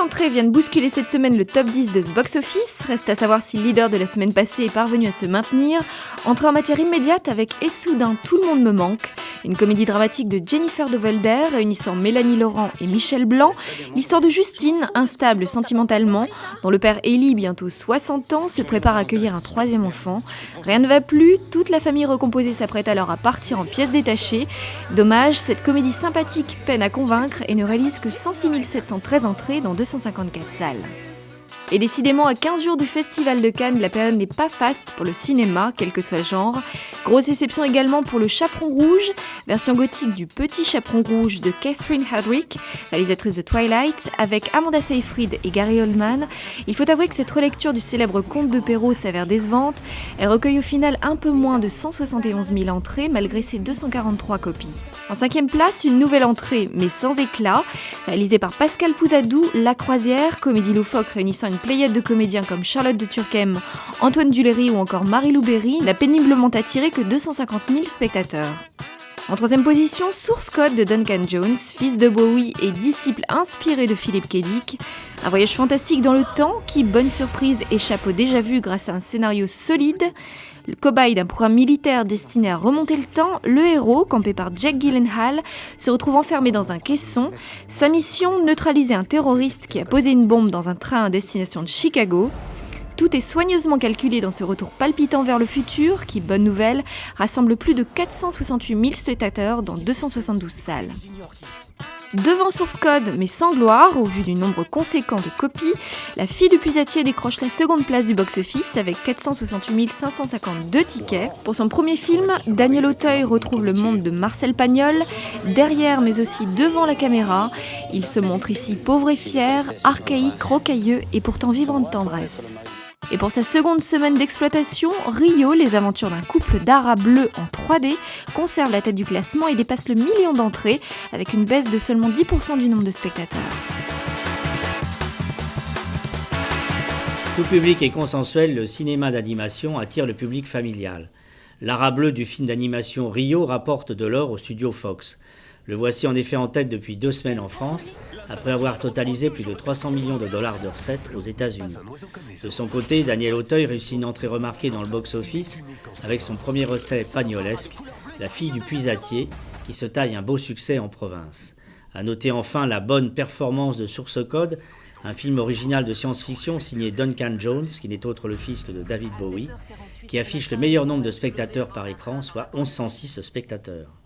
entrées viennent bousculer cette semaine le top 10 de ce box-office. Reste à savoir si le leader de la semaine passée est parvenu à se maintenir. Entrée en matière immédiate avec Et soudain, tout le monde me manque. Une comédie dramatique de Jennifer de Volder réunissant Mélanie Laurent et Michel Blanc. L'histoire de Justine, instable sentimentalement, dont le père Élie, bientôt 60 ans, se prépare à accueillir un troisième enfant. Rien ne va plus, toute la famille recomposée s'apprête alors à partir en pièces détachées. Dommage, cette comédie sympathique peine à convaincre et ne réalise que 106 713 entrées dans 254 salles. Et décidément, à 15 jours du Festival de Cannes, la période n'est pas faste pour le cinéma, quel que soit le genre. Grosse exception également pour Le Chaperon Rouge, version gothique du Petit Chaperon Rouge de Catherine Hardwicke, réalisatrice de Twilight, avec Amanda Seyfried et Gary Oldman. Il faut avouer que cette relecture du célèbre conte de Perrault s'avère décevante. Elle recueille au final un peu moins de 171 000 entrées, malgré ses 243 copies. En 5e place, une nouvelle entrée, mais sans éclat, réalisée par Pascal Pouzadou, La Croisière, comédie loufoque réunissant une pléiade de comédiens comme Charlotte de Turckheim, Antoine Duléry ou encore Marie-Lou Berry, n'a péniblement attiré que 250 000 spectateurs. En 3e position, Source Code de Duncan Jones, fils de Bowie et disciple inspiré de Philip K. Dick. Un voyage fantastique dans le temps qui, bonne surprise, échappe au déjà-vu grâce à un scénario solide. Le cobaye d'un programme militaire destiné à remonter le temps, le héros, campé par Jake Gyllenhaal, se retrouve enfermé dans un caisson. Sa mission, neutraliser un terroriste qui a posé une bombe dans un train à destination de Chicago. Tout est soigneusement calculé dans ce retour palpitant vers le futur qui, bonne nouvelle, rassemble plus de 468 000 spectateurs dans 272 salles. Devant Source Code, mais sans gloire, au vu du nombre conséquent de copies, La Fille du Puisatier décroche la seconde place du box-office avec 468 552 tickets. Pour son premier film, Daniel Auteuil retrouve le monde de Marcel Pagnol. Derrière, mais aussi devant la caméra, il se montre ici pauvre et fier, archaïque, rocailleux et pourtant vibrant de tendresse. Et pour sa seconde semaine d'exploitation, Rio, les aventures d'un couple d'Arabes bleus en 3D, conserve la tête du classement et dépasse le million d'entrées, avec une baisse de seulement 10% du nombre de spectateurs. Tout public et consensuel, le cinéma d'animation attire le public familial. L'Arabe bleu du film d'animation Rio rapporte de l'or au studio Fox. Le voici en effet en tête depuis 2 semaines en France, après avoir totalisé plus de 300 millions de dollars de recettes aux États-Unis. De son côté, Daniel Auteuil réussit une entrée remarquée dans le box-office avec son premier essai pagnolesque, La Fille du Puisatier, qui se taille un beau succès en province. À noter enfin la bonne performance de Source Code, un film original de science-fiction signé Duncan Jones, qui n'est autre le fils que de David Bowie, qui affiche le meilleur nombre de spectateurs par écran, soit 1106 spectateurs.